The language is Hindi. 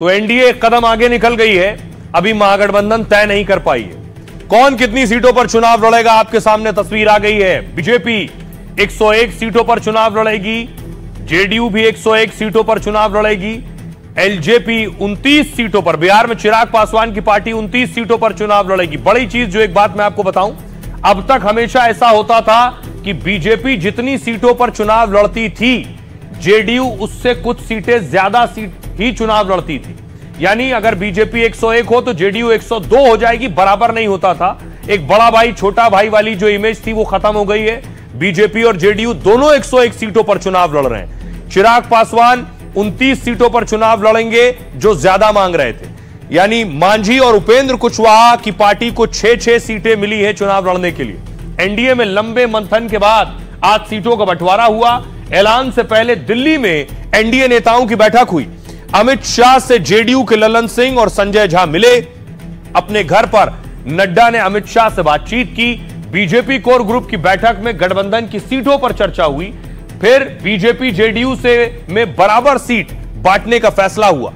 तो एनडीए एक कदम आगे निकल गई है, अभी महागठबंधन तय नहीं कर पाई है। कौन कितनी सीटों पर चुनाव लड़ेगा, आपके सामने तस्वीर आ गई है। बीजेपी 101 सीटों पर चुनाव लड़ेगी, जेडीयू भी 101 सीटों पर चुनाव लड़ेगी, एलजेपी 29 सीटों पर, बिहार में चिराग पासवान की पार्टी 29 सीटों पर चुनाव लड़ेगी। बड़ी चीज जो एक बात मैं आपको बताऊं, अब तक हमेशा ऐसा होता था कि बीजेपी जितनी सीटों पर चुनाव लड़ती थी, जेडीयू उससे कुछ सीटें ज्यादा सीट ही चुनाव लड़ती थी। यानी अगर बीजेपी 101 हो तो जेडीयू 102 हो जाएगी, बराबर नहीं होता था। एक बड़ा भाई छोटा भाई वाली जो इमेज थी वो खत्म हो गई है। बीजेपी और जेडीयू दोनों 101 सीटों पर चुनाव लड़ रहे हैं। चिराग पासवान 29 सीटों पर चुनाव लड़ेंगे जो ज्यादा मांग रहे थे। यानी मांझी और उपेंद्र कुशवाहा की पार्टी को 6-6 सीटें मिली है चुनाव लड़ने के लिए। एनडीए में लंबे मंथन के बाद आज सीटों का बंटवारा हुआ। ऐलान से पहले दिल्ली में एनडीए नेताओं की बैठक हुई। अमित शाह से जेडीयू के ललन सिंह और संजय झा मिले। अपने घर पर नड्डा ने अमित शाह से बातचीत की। बीजेपी कोर ग्रुप की बैठक में गठबंधन की सीटों पर चर्चा हुई। फिर बीजेपी जेडीयू से में बराबर सीट बांटने का फैसला हुआ।